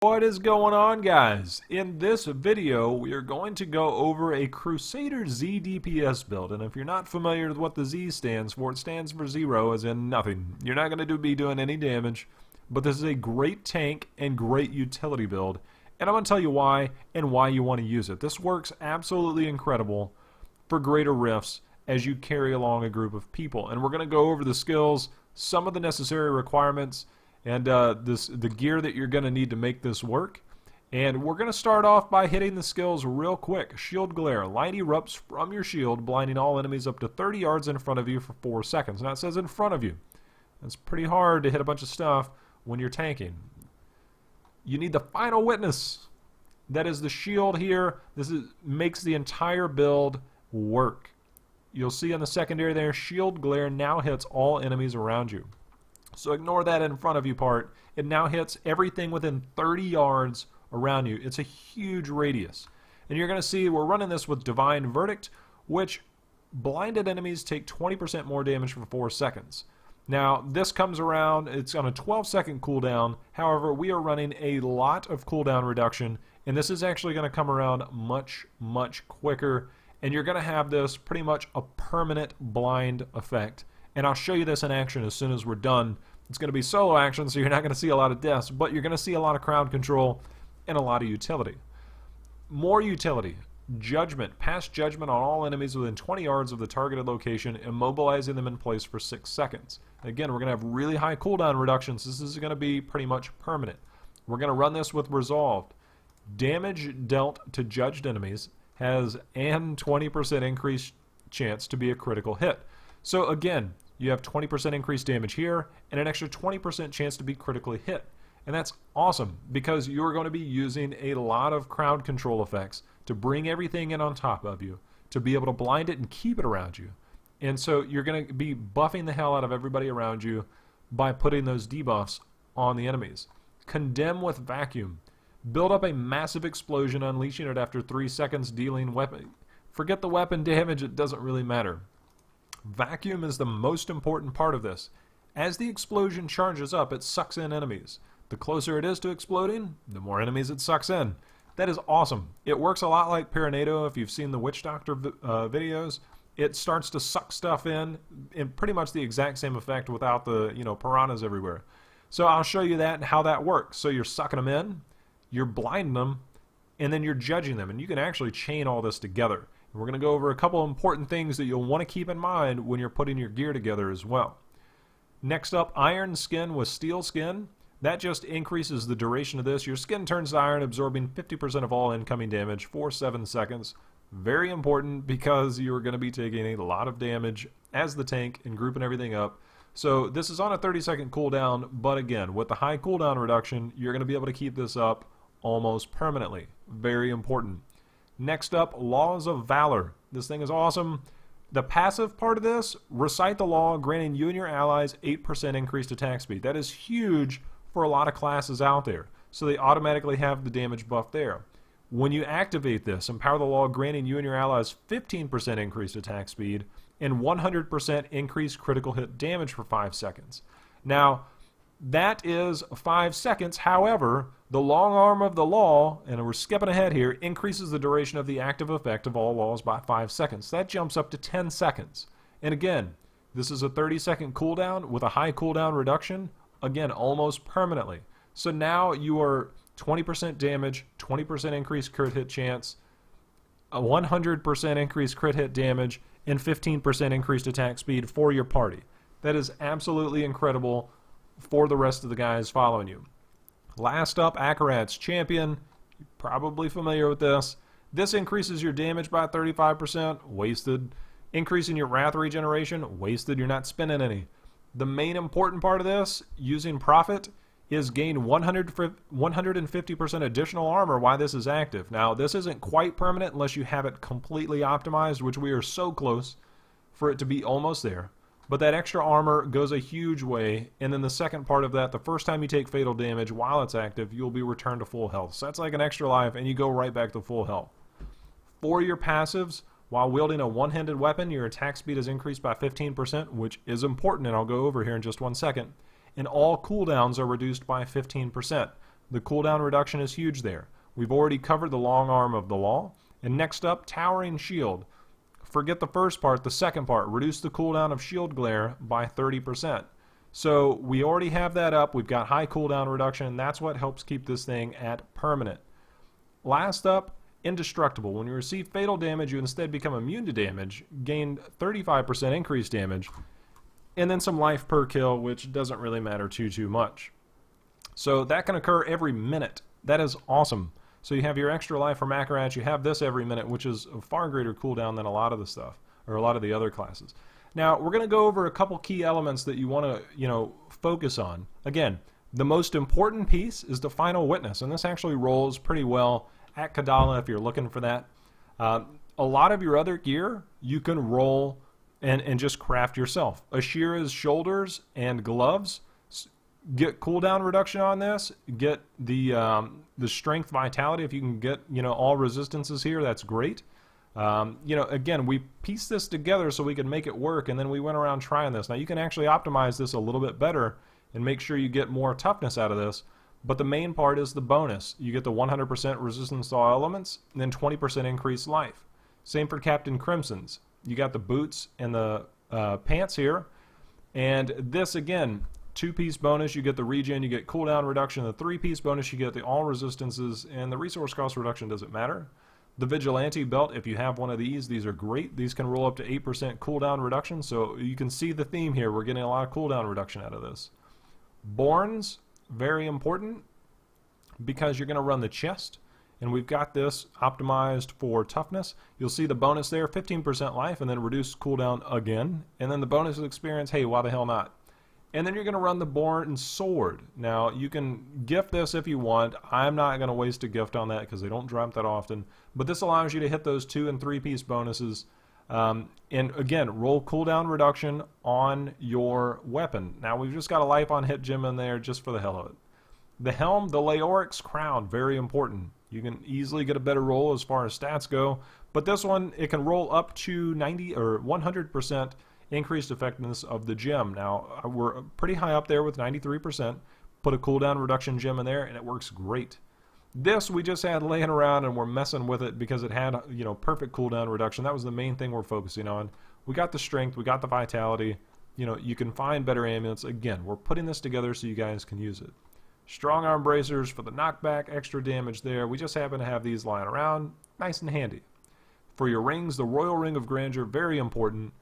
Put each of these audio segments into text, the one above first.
What is going on, guys? In this video we are going to go over a Crusader zDPS build, and if you're not familiar with what the Z stands for, it stands for zero, as in nothing. You're not going to be doing any damage, but this is a great tank and great utility build, and I'm going to tell you why and why you want to use it. This works absolutely incredible for greater rifts as you carry along a group of people, and we're going to go over the skills, some of the necessary requirements, and the gear that you're going to need to make this work. And we're going to start off by hitting the skills real quick. Shield Glare. Light erupts from your shield, blinding all enemies up to 30 yards in front of you for 4 seconds. Now it says in front of you. It's pretty hard to hit a bunch of stuff when you're tanking. You need the Final Witness. That is the shield here. Makes the entire build work. You'll see on the secondary there, Shield Glare now hits all enemies around you. So ignore that in front of you part. It now hits everything within 30 yards around you. It's a huge radius. And you're going to see we're running this with Divine Verdict, which blinded enemies take 20% more damage for 4 seconds. Now, this comes around, it's on a 12-second cooldown. However, we are running a lot of cooldown reduction, and this is actually going to come around much, much quicker. And you're going to have this pretty much a permanent blind effect. And I'll show you this in action as soon as we're done. It's going to be solo action, so you're not going to see a lot of deaths, but you're going to see a lot of crowd control and a lot of utility. More utility. Judgment. Pass judgment on all enemies within 20 yards of the targeted location, immobilizing them in place for 6 seconds. Again, we're going to have really high cooldown reductions. This is going to be pretty much permanent. We're going to run this with Resolved. Damage dealt to judged enemies has an 20% increased chance to be a critical hit. So again, you have 20% increased damage here and an extra 20% chance to be critically hit. And that's awesome because you're going to be using a lot of crowd control effects to bring everything in on top of you, to be able to blind it and keep it around you. And so you're going to be buffing the hell out of everybody around you by putting those debuffs on the enemies. Condemn with Vacuum. Build up a massive explosion, unleashing it after 3 seconds, dealing weapon. Forget the weapon damage, it doesn't really matter. Vacuum is the most important part of this. As the explosion charges up, it sucks in enemies. The closer it is to exploding, the more enemies it sucks in. That is awesome. It works a lot like Paragon. If you've seen the Witch Doctor videos, it starts to suck stuff in pretty much the exact same effect without the piranhas everywhere. So I'll show you that and how that works. So you're sucking them in, you're blinding them, and then you're judging them. And you can actually chain all this together. We're going to go over a couple important things that you'll want to keep in mind when you're putting your gear together as well. Next up, Iron Skin with Steel Skin. That just increases the duration of this. Your skin turns to iron, absorbing 50% of all incoming damage for 7 seconds. Very important because you're going to be taking a lot of damage as the tank and grouping everything up. So this is on a 30-second cooldown, but again, with the high cooldown reduction, you're going to be able to keep this up almost permanently. Very important. Next up, Laws of Valor. This thing is awesome. The passive part of this, recite the law, granting you and your allies 8% increased attack speed. That is huge for a lot of classes out there. So they automatically have the damage buff there. When you activate this, empower the law, granting you and your allies 15% increased attack speed and 100% increased critical hit damage for 5 seconds. Now, that is 5 seconds. However, the long arm of the law, and we're skipping ahead here, increases the duration of the active effect of all laws by 5 seconds. That jumps up to 10 seconds. And again, this is a 30-second cooldown with a high cooldown reduction, again, almost permanently. So now you are 20% damage, 20% increased crit hit chance, a 100% increased crit hit damage, and 15% increased attack speed for your party. That is absolutely incredible for the rest of the guys following you. Last up, Akarat's Champion. You're probably familiar with this. This increases your damage by 35%. Wasted. Increasing your wrath regeneration. Wasted. You're not spending any. The main important part of this, using Prophet, is gain 150% additional armor while this is active. Now, this isn't quite permanent unless you have it completely optimized, which we are so close for it to be almost there. But that extra armor goes a huge way, and then the second part of that, the first time you take fatal damage while it's active, you'll be returned to full health. So that's like an extra life, and you go right back to full health. For your passives, while wielding a one-handed weapon, your attack speed is increased by 15%, which is important, and I'll go over here in just 1 second. And all cooldowns are reduced by 15%. The cooldown reduction is huge there. We've already covered the long arm of the law. And next up, towering shield. Forget the first part, the second part, reduce the cooldown of shield glare by 30%. So we already have that up. We've got high cooldown reduction. That's what helps keep this thing at permanent. Last up, indestructible. When you receive fatal damage, you instead become immune to damage, gain 35% increased damage, and then some life per kill, which doesn't really matter too much. So that can occur every minute. That is awesome. So you have your extra life from Akarat, you have this every minute, which is a far greater cooldown than a lot of the stuff, or a lot of the other classes. Now, we're going to go over a couple key elements that you want to, focus on. Again, the most important piece is the final witness, and this actually rolls pretty well at Kadala if you're looking for that. A lot of your other gear, you can roll and just craft yourself. Ashira's shoulders and gloves, get cooldown reduction on this, get the strength vitality. If you can get all resistances here, that's great. Again, we pieced this together so we could make it work, and then we went around trying this. Now you can actually optimize this a little bit better and make sure you get more toughness out of this, but the main part is the bonus. You get the 100% resistance to all elements and then 20% increased life. Same for Captain Crimson's. You got the boots and the pants here, and this again, 2-piece bonus, you get the regen, you get cooldown reduction. The 3-piece bonus, you get the all resistances, and the resource cost reduction doesn't matter. The Vigilante belt, if you have one of these are great. These can roll up to 8% cooldown reduction, so you can see the theme here. We're getting a lot of cooldown reduction out of this. Borns, very important, because you're going to run the chest, and we've got this optimized for toughness. You'll see the bonus there, 15% life, and then reduce cooldown again, and then the bonus experience, hey, why the hell not? And then you're going to run the Born Sword. Now, you can gift this if you want. I'm not going to waste a gift on that because they don't drop that often. But this allows you to hit those 2- and 3-piece bonuses. And again, roll cooldown reduction on your weapon. Now, we've just got a life on hit gem in there just for the hell of it. The helm, the Leoric's crown, very important. You can easily get a better roll as far as stats go. But this one, it can roll up to 90 or 100% increased effectiveness of the gem. Now, we're pretty high up there with 93%. Put a cooldown reduction gem in there, and it works great. This we just had laying around, and we're messing with it because it had, perfect cooldown reduction. That was the main thing we're focusing on. We got the strength, we got the vitality. You can find better amulets. Again, we're putting this together so you guys can use it. Strong arm bracers for the knockback, extra damage there. We just happen to have these lying around. Nice and handy. For your rings, the Royal Ring of Grandeur, very important.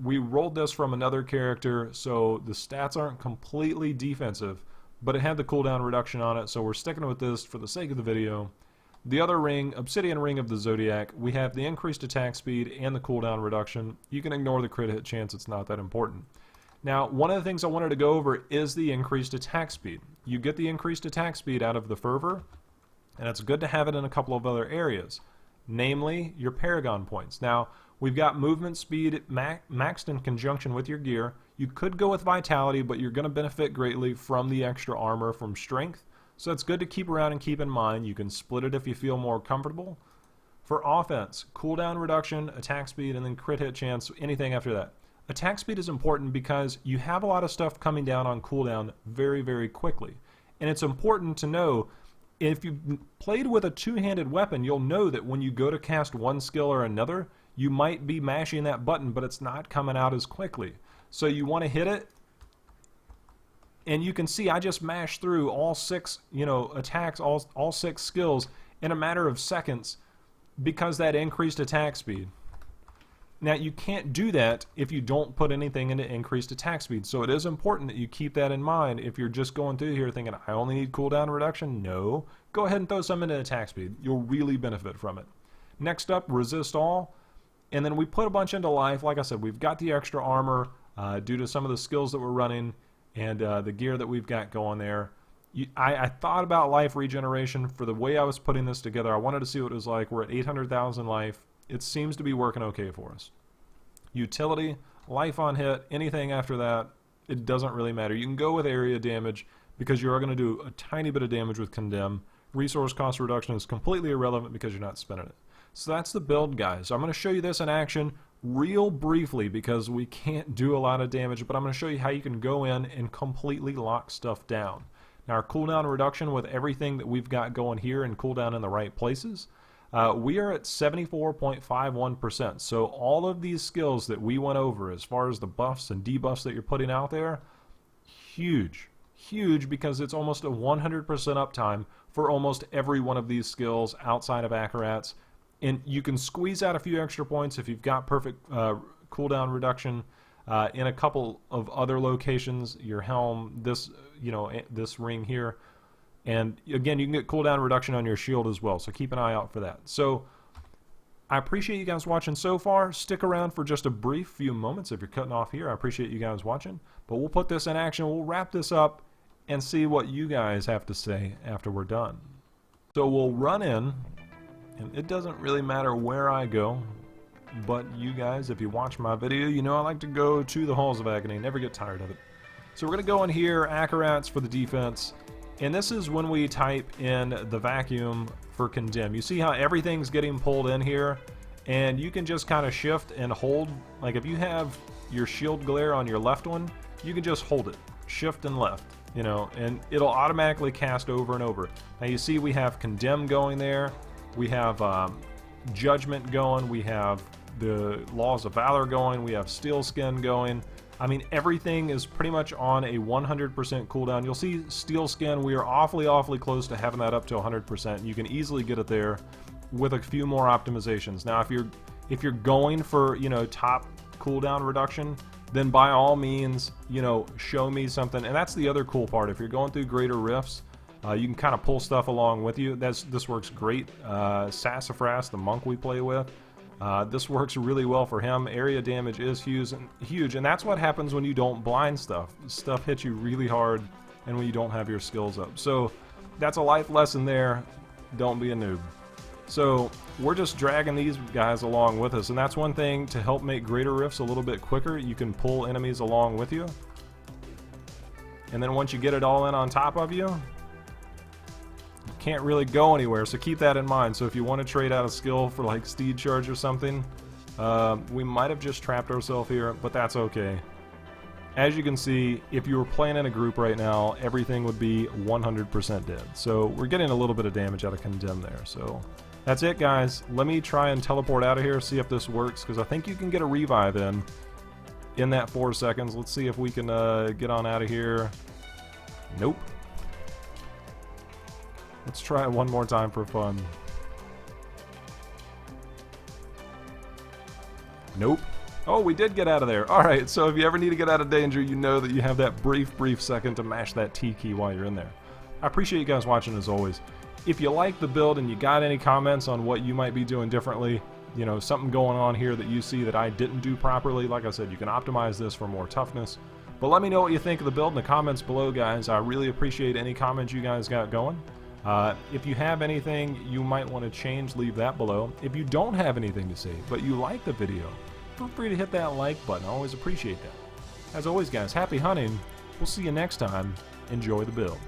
We rolled this from another character, so the stats aren't completely defensive, but it had the cooldown reduction on it, so we're sticking with this for the sake of the video. The other ring, Obsidian Ring of the Zodiac, we have the increased attack speed and the cooldown reduction. You can ignore the crit hit chance, it's not that important. Now, one of the things I wanted to go over is the increased attack speed. You get the increased attack speed out of the Fervor, and it's good to have it in a couple of other areas, namely your Paragon Points. Now, we've got movement speed maxed in conjunction with your gear. You could go with vitality, but you're going to benefit greatly from the extra armor from strength. So it's good to keep around and keep in mind. You can split it if you feel more comfortable. For offense, cooldown reduction, attack speed, and then crit hit chance, anything after that. Attack speed is important because you have a lot of stuff coming down on cooldown very quickly. And it's important to know, if you've played with a two-handed weapon, you'll know that when you go to cast one skill or another, you might be mashing that button, but it's not coming out as quickly. So you want to hit it, and you can see I just mashed through all 6, attacks, all 6 skills in a matter of seconds because that increased attack speed. Now, you can't do that if you don't put anything into increased attack speed. So it is important that you keep that in mind. If you're just going through here thinking, I only need cooldown reduction, no. Go ahead and throw some into attack speed. You'll really benefit from it. Next up, resist all. And then we put a bunch into life. Like I said, we've got the extra armor due to some of the skills that we're running and the gear that we've got going there. I thought about life regeneration for the way I was putting this together. I wanted to see what it was like. We're at 800,000 life. It seems to be working okay for us. Utility, life on hit, anything after that, it doesn't really matter. You can go with area damage because you are going to do a tiny bit of damage with Condemn. Resource cost reduction is completely irrelevant because you're not spending it. So that's the build, guys. I'm going to show you this in action real briefly because we can't do a lot of damage, but I'm going to show you how you can go in and completely lock stuff down. Now our cooldown reduction with everything that we've got going here and cooldown in the right places, we are at 74.51%. So all of these skills that we went over as far as the buffs and debuffs that you're putting out there, huge. Huge, because it's almost a 100% uptime for almost every one of these skills outside of Acrobats. And you can squeeze out a few extra points if you've got perfect cooldown reduction in a couple of other locations, your helm, this, this ring here. And again, you can get cooldown reduction on your shield as well, so keep an eye out for that. So I appreciate you guys watching so far. Stick around for just a brief few moments if you're cutting off here. I appreciate you guys watching. But we'll put this in action. We'll wrap this up and see what you guys have to say after we're done. So we'll run in, and it doesn't really matter where I go, but you guys, if you watch my video, you know I like to go to the Halls of Agony. Never get tired of it. So we're going to go in here, Acrobats for the defense. And this is when we type in the vacuum for condemn. You see how everything's getting pulled in here, and you can just kind of shift and hold. Like if you have your shield glare on your left one, you can just hold it, shift and left, and it'll automatically cast over and over. Now you see we have condemn going there, we have judgment going, we have the laws of valor going, we have steel skin going. I mean, everything is pretty much on a 100% cooldown. You'll see steel skin, we are awfully close to having that up to 100%. You can easily get it there with a few more optimizations. Now, if you're going for, top cooldown reduction, then by all means, show me something. And that's the other cool part. If you're going through greater rifts, you can kind of pull stuff along with you. This works great. Sassafras, the monk we play with, this works really well for him. Area damage is huge, and that's what happens when you don't blind stuff. Stuff hits you really hard, and when you don't have your skills up. So that's a life lesson there. Don't be a noob. So we're just dragging these guys along with us, and that's one thing to help make greater rifts a little bit quicker. You can pull enemies along with you, and then once you get it all in on top of you, can't really go anywhere, so keep that in mind. So if you want to trade out a skill for like Steed Charge or something, we might have just trapped ourselves here, but that's okay. As you can see, if you were playing in a group right now, everything would be 100% dead. So we're getting a little bit of damage out of Condemn there. So that's it, guys. Let me try and teleport out of here, see if this works, because I think you can get a revive in that 4 seconds. Let's see if we can get on out of here. Nope. Let's try it one more time for fun. Nope. Oh, we did get out of there. Alright, so if you ever need to get out of danger, you know that you have that brief second to mash that T key while you're in there. I appreciate you guys watching as always. If you like the build and you got any comments on what you might be doing differently, something going on here that you see that I didn't do properly, like I said, you can optimize this for more toughness. But let me know what you think of the build in the comments below, guys. I really appreciate any comments you guys got going. If you have anything you might want to change, leave that below. If you don't have anything to say, but you like the video, feel free to hit that like button. I always appreciate that. As always, guys, happy hunting. We'll see you next time. Enjoy the build.